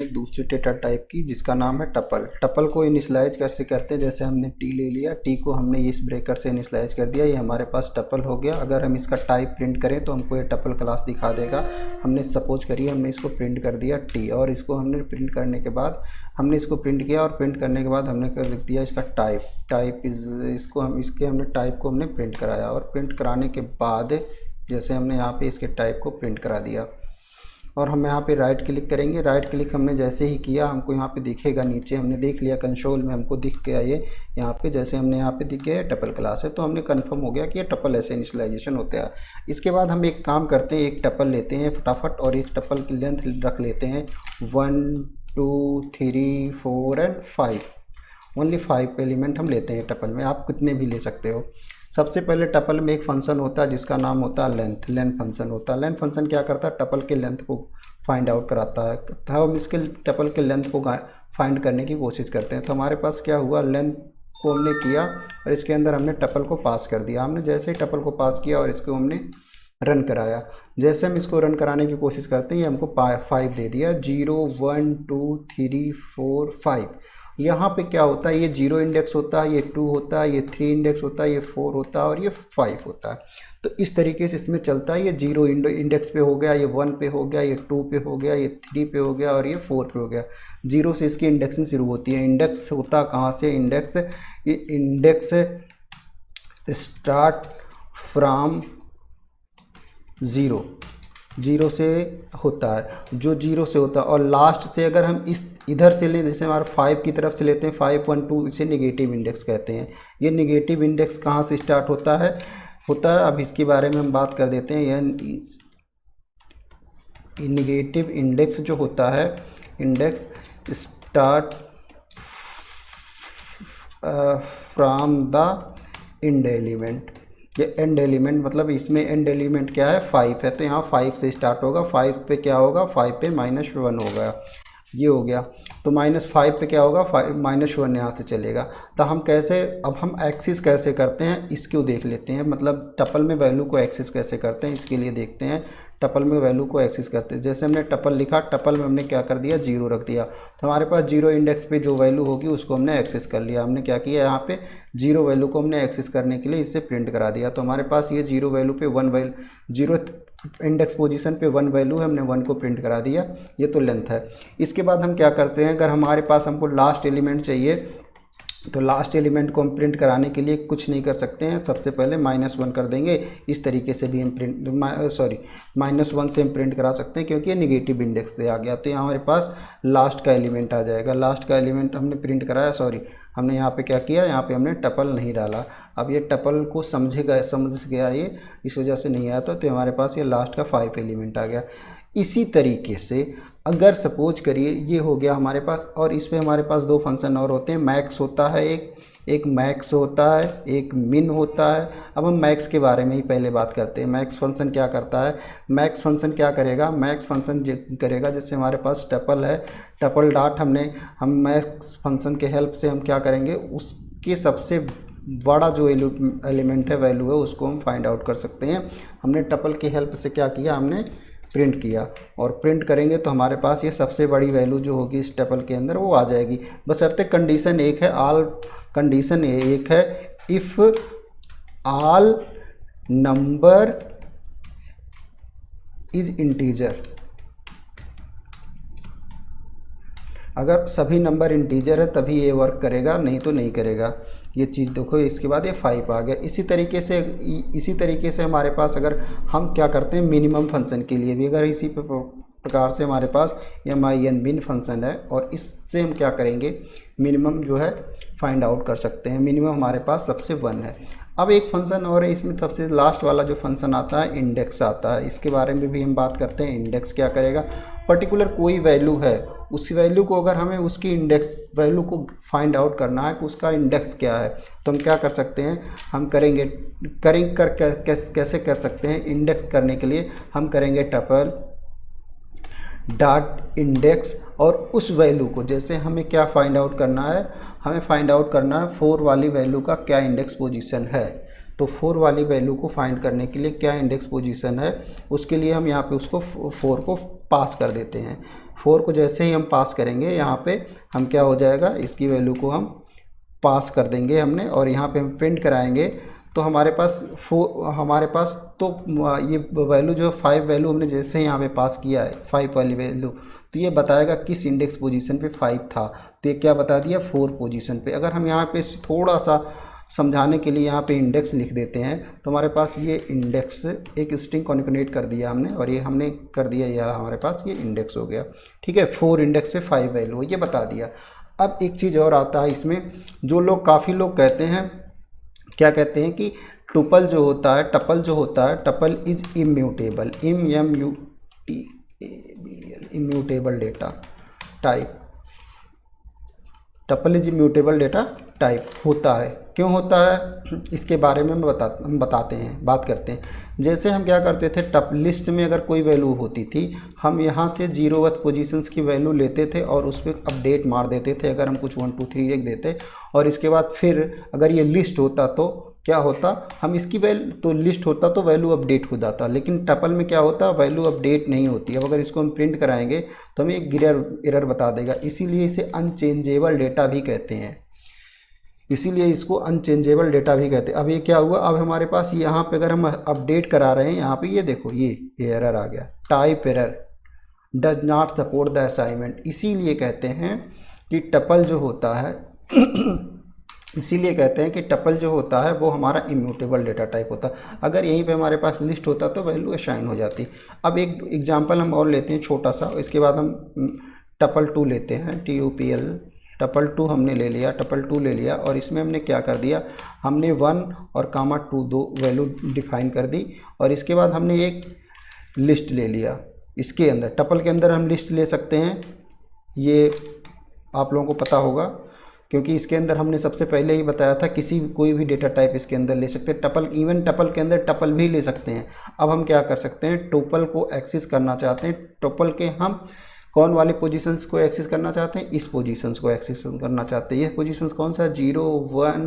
एक दूसरी data type की जिसका नाम है टपल। टपल को इनिशियलाइज कैसे करते हैं, जैसे हमने टी ले लिया, टी को हमने इस ब्रेकर से इनिशियलाइज कर दिया, ये हमारे पास टपल हो गया। अगर हम इसका टाइप प्रिंट करें तो हमको ये टपल क्लास दिखा देगा। हमने सपोज करिए हमने इसको प्रिंट कर दिया टी, और इसको हमने प्रिंट करने के बाद हमने इसको प्रिंट किया, और प्रिंट करने के बाद हमने कर लिख दिया इसका टाइप इसको हम इसके हमने टाइप को हमने प्रिंट कराया, और प्रिंट कराने के बाद जैसे हमने यहाँ पे इसके टाइप को प्रिंट करा दिया, और हम यहाँ पे राइट क्लिक करेंगे। राइट क्लिक हमने जैसे ही किया हमको यहाँ पे दिखेगा नीचे, हमने देख लिया कंसोल में हमको दिख गया ये यहाँ पे, जैसे हमने यहाँ पे दिख गया टपल क्लास है, तो हमने कंफर्म हो गया कि ये टपल ऐसे इनिशियलाइजेशन होता है। इसके बाद हम एक काम करते हैं, एक टपल लेते हैं फटाफट, और एक टपल की लेंथ रख लेते हैं 1 2 3 4 एंड 5। ओनली 5 एलिमेंट हम लेते हैं टपल में, आप कितने भी ले सकते हो। सबसे पहले टपल में एक फंक्शन होता है जिसका नाम होता है लेंथ फंक्शन होता है। लेंथ फंक्शन क्या करता है, टपल के लेंथ को फाइंड आउट कराता है। तो हम इसके टपल के लेंथ को फाइंड करने की कोशिश करते हैं। तो हमारे पास क्या हुआ, लेंथ को हमने किया और इसके अंदर हमने टपल को पास कर दिया। हमने जैसे ही टपल को पास किया और इसको हमने रन कराया, जैसे हम इसको रन कराने की कोशिश करते हैं ये हमको 5 दे दिया, 0 1 2 3 4 5। यहाँ पे क्या होता है, ये 0 इंडेक्स होता है, ये 2 होता है, ये 3 इंडेक्स होता है, ये 4 होता है और ये 5 होता है। तो इस तरीके से इसमें चलता है, ये 0 इंडेक्स पे हो गया, ये 1 पे हो गया, ये 2 पे हो गया, ये 3 पे हो गया और ये 4 पे हो गया। 0 से इसकी इंडेक्सिंग शुरू होती है। इंडेक्स होता कहाँ से, इंडेक्स स्टार्ट फ्राम 0 से होता है, जो 0 से होता है, और लास्ट से अगर हम इस इधर से लें, जैसे हमारा 5 की तरफ से लेते हैं 5 1 2, इसे नेगेटिव इंडेक्स कहते हैं। ये नेगेटिव इंडेक्स कहाँ से स्टार्ट होता है अब इसके बारे में हम बात कर देते हैं। यह नेगेटिव इंडेक्स जो होता है, index start from the end element. ये एंड एलिमेंट मतलब इसमें एंड एलिमेंट क्या है, 5 है, तो यहाँ 5 से स्टार्ट होगा। 5 पे क्या होगा, 5 पे -1 होगा, ये हो गया। तो -5 पे क्या होगा, -1 यहाँ से चलेगा। तो हम कैसे, अब हम एक्सेस कैसे करते हैं इसको देख लेते हैं, मतलब टपल में वैल्यू को एक्सेस कैसे करते हैं इसके लिए देखते हैं। टपल में वैल्यू को एक्सेस करते हैं, जैसे हमने टपल लिखा, टपल में हमने क्या कर दिया, 0 रख दिया, तो हमारे पास 0 इंडेक्स पे जो वैल्यू होगी उसको हमने एक्सेस कर लिया। हमने क्या किया, यहाँ पे 0 वैल्यू को हमने एक्सेस करने के लिए इससे प्रिंट करा दिया। तो हमारे पास ये 0 वैल्यू पे 1 वैल्यू, 0 इंडेक्स पोजीशन पे 1 वैल्यू है, हमने 1 को प्रिंट करा दिया। ये तो लेंथ है। इसके बाद हम क्या करते हैं, अगर हमारे पास हमको लास्ट एलिमेंट चाहिए तो लास्ट एलिमेंट को हम प्रिंट कराने के लिए कुछ नहीं कर सकते हैं, सबसे पहले -1 कर देंगे। इस तरीके से भी हम -1 से हम प्रिंट करा सकते हैं, क्योंकि ये निगेटिव इंडेक्स से आ गया। तो यहाँ हमारे पास लास्ट का एलिमेंट आ जाएगा। लास्ट का एलिमेंट हमने प्रिंट कराया, हमने यहाँ पे क्या किया, यहाँ पे हमने टपल नहीं डाला। अब ये टपल को समझ गया ये, इस वजह से नहीं आया। तो हमारे पास ये लास्ट का 5 एलिमेंट आ गया। इसी तरीके से अगर सपोज करिए ये हो गया हमारे पास, और इस पे हमारे पास 2 फंक्शन और होते हैं। मैक्स होता है एक मैक्स होता है, एक मिन होता है। अब हम मैक्स के बारे में ही पहले बात करते हैं। मैक्स फंक्शन क्या करता है, मैक्स फंक्शन क्या करेगा, मैक्स फंक्शन करेगा, जैसे हमारे पास टपल है, टपल डॉट हम मैक्स फंक्शन के हेल्प से हम क्या करेंगे, उसके सबसे बड़ा जो एलिमेंट है, वैल्यू है, उसको हम फाइंड आउट कर सकते हैं। हमने टपल की हेल्प से क्या किया, हमने प्रिंट किया, और प्रिंट करेंगे तो हमारे पास ये सबसे बड़ी वैल्यू जो होगी इस टेबल के अंदर वो आ जाएगी। बशर्ते कंडीशन एक है, कंडीशन एक है, if all number is integer. अगर सभी नंबर इंटीजर है तभी ये वर्क करेगा, नहीं तो नहीं करेगा। ये चीज़ देखो, इसके बाद ये 5 आ गया। इसी तरीके से हमारे पास अगर हम क्या करते हैं, मिनिमम फंक्शन के लिए भी अगर इसी प्रकार से हमारे पास min फंक्शन है, और इससे हम क्या करेंगे, मिनिमम जो है फाइंड आउट कर सकते हैं। मिनिमम हमारे पास सबसे 1 है। अब एक फंक्शन और है, इसमें सबसे लास्ट वाला जो फंक्शन आता है, इंडेक्स आता है। इसके बारे में भी हम बात करते हैं। इंडेक्स क्या करेगा, पर्टिकुलर कोई वैल्यू है, उसी वैल्यू को अगर हमें उसकी इंडेक्स वैल्यू को फाइंड आउट करना है कि उसका इंडेक्स क्या है, तो हम क्या कर सकते हैं, हम कैसे कर सकते हैं। इंडेक्स करने के लिए हम करेंगे टपल डॉट इंडेक्स, और उस वैल्यू को, जैसे हमें क्या फाइंड आउट करना है, हमें फाइंड आउट करना है 4 वाली वैल्यू का क्या इंडेक्स पोजीशन है। तो 4 वाली वैल्यू को फाइंड करने के लिए क्या इंडेक्स पोजीशन है, उसके लिए हम यहाँ पे उसको 4 को पास कर देते हैं। 4 को जैसे ही हम पास करेंगे यहाँ पे हम क्या हो जाएगा, इसकी वैल्यू को हम पास कर देंगे हमने, और यहाँ पे हम प्रिंट कराएंगे तो हमारे पास तो ये वैल्यू जो 5 वैल्यू हमने जैसे यहाँ पे पास किया है 5 वाली वैल्यू, तो ये बताएगा किस इंडेक्स पोजीशन पे 5 था। तो ये क्या बता दिया, 4 पोजीशन पे। अगर हम यहाँ पे थोड़ा सा समझाने के लिए यहाँ पे इंडेक्स लिख देते हैं तो हमारे पास ये इंडेक्स एक स्ट्रिंग कॉन्केटेनेट कर दिया हमने, और ये हमने कर दिया, यह हमारे पास ये इंडेक्स हो गया। ठीक है, 4 इंडेक्स पे 5 वैल्यू ये बता दिया। अब एक चीज़ और आता है इसमें, जो लोग काफ़ी लोग कहते हैं, क्या कहते हैं कि टपल जो होता है, tuple is immutable, immutable data type. Tuple is immutable data type होता है। क्यों होता है इसके बारे में हम बताते हैं, बात करते हैं। जैसे हम क्या करते थे, टप लिस्ट में अगर कोई वैल्यू होती थी, हम यहाँ से 0th पोजीशंस की वैल्यू लेते थे और उस पर अपडेट मार देते थे, अगर हम कुछ 1 2 3 लिख देते, और इसके बाद फिर अगर ये लिस्ट होता तो क्या होता, हम इसकी वैल्यू तो लिस्ट होता तो वैल्यू अपडेट हो जाता, लेकिन टपल में क्या होता, वैल्यू अपडेट नहीं होती। अब अगर इसको हम प्रिंट कराएंगे तो हमें एक एरर बता देगा, इसीलिए इसे अनचेंजेबल डेटा भी कहते हैं, इसीलिए इसको अनचेंजेबल डेटा भी कहते हैं। अब ये क्या हुआ, अब हमारे पास यहाँ पे अगर हम अपडेट करा रहे हैं, यहाँ पे ये देखो ये एरर आ गया, type error does not support the assignment. इसीलिए कहते हैं कि टपल जो होता है इसीलिए कहते हैं कि टपल जो होता है वो हमारा इम्यूटेबल डेटा टाइप होता है। अगर यहीं पे हमारे पास लिस्ट होता तो वैल्यू असाइन हो जाती। अब एक एग्जांपल हम और लेते हैं छोटा सा, इसके बाद हम टपल 2 लेते हैं, TUPL टपल 2 हमने ले लिया, टपल 2 ले लिया, और इसमें हमने क्या कर दिया, हमने 1 और कामा 2 दो वैल्यू डिफाइन कर दी, और इसके बाद हमने एक लिस्ट ले लिया। इसके अंदर टपल के अंदर हम लिस्ट ले सकते हैं, ये आप लोगों को पता होगा, क्योंकि इसके अंदर हमने सबसे पहले ही बताया था कोई भी डेटा टाइप इसके अंदर ले सकते हैं। टपल, इवन टपल के अंदर टपल भी ले सकते हैं। अब हम क्या कर सकते हैं, टोपल को एक्सेस करना चाहते हैं, टोपल के हम कौन वाले पोजीशंस को एक्सेस करना चाहते हैं, इस पोजीशंस को एक्सेस करना चाहते हैं। ये पोजीशंस कौन सा, 0 1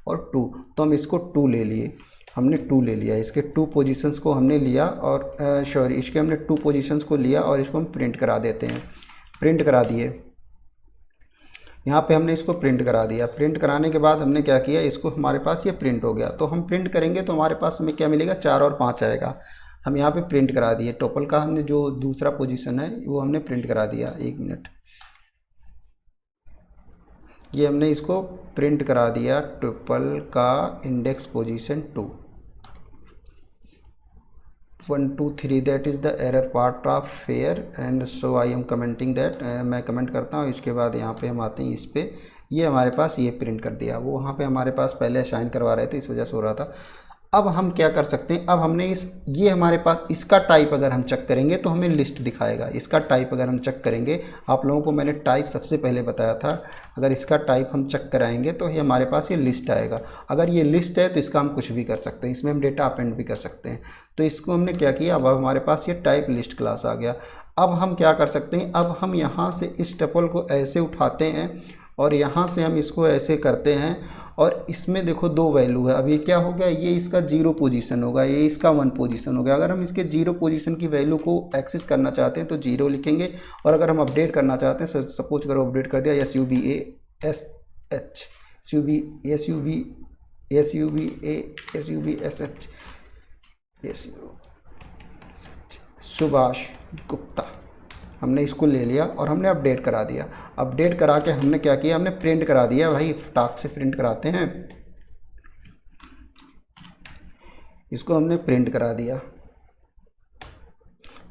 और 2, तो हम इसको 2 ले लिए, हमने 2 ले लिया, इसके 2 पोजीशंस को हमने लिया, और इसके हमने 2 पोजीशंस को लिया, और इसको हम प्रिंट करा देते हैं। प्रिंट करा दिए, यहाँ पे हमने इसको प्रिंट करा दिया। प्रिंट कराने के बाद हमने क्या किया, इसको हमारे पास ये प्रिंट हो गया। तो हम प्रिंट करेंगे तो हमारे पास हमें क्या मिलेगा, 4 और 5 आएगा। हम यहाँ पे प्रिंट करा दिए, टोपल का हमने जो दूसरा पोजीशन है वो हमने प्रिंट करा दिया। 1 मिनट, ये हमने इसको प्रिंट करा दिया, टोपल का index position 2 1 2 3, that is the error part of fair, and so I am commenting that, मैं कमेंट करता हूँ। इसके बाद यहाँ पे हम आते हैं इस पे, ये हमारे पास ये प्रिंट कर दिया। वो वहाँ पे हमारे पास पहले असाइन करवा रहे थे, इस वजह से हो रहा था। अब हम क्या कर सकते हैं, अब हमने ये हमारे पास इसका टाइप अगर हम चेक करेंगे तो हमें लिस्ट दिखाएगा। इसका टाइप अगर हम चेक करेंगे, आप लोगों को मैंने टाइप सबसे पहले बताया था, अगर इसका टाइप हम चेक कराएंगे तो ये हमारे पास ये लिस्ट आएगा। अगर ये लिस्ट है तो इसका हम कुछ भी कर सकते हैं, इसमें हम डेटा अपेंड भी कर सकते हैं। तो इसको हमने क्या किया, अब हमारे पास ये टाइप लिस्ट क्लास आ गया। अब हम क्या कर सकते हैं, अब हम यहाँ से इस टपल को ऐसे उठाते हैं और यहाँ से हम इसको ऐसे करते हैं, और इसमें देखो 2 वैल्यू है। अब ये क्या हो गया, ये इसका 0 पोजीशन होगा, ये इसका 1 पोजीशन हो गया। अगर हम इसके 0 पोजीशन की वैल्यू को एक्सेस करना चाहते हैं तो 0 लिखेंगे, और अगर हम अपडेट करना चाहते हैं, सपोज करो अपडेट कर दिया सुभाष गुप्ता, हमने इसको ले लिया और हमने अपडेट करा दिया। अपडेट करा के हमने क्या किया, हमने प्रिंट करा दिया। भाई टास्क से प्रिंट कराते हैं, इसको हमने प्रिंट करा दिया।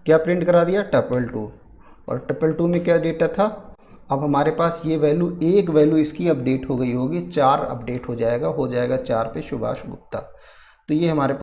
क्या प्रिंट करा दिया, टपल 2, और टपल 2 में क्या डेटा था, अब हमारे पास ये वैल्यू, एक वैल्यू इसकी अपडेट हो गई होगी, 4 अपडेट हो जाएगा 4 पे सुभाष गुप्ता। तो ये हमारे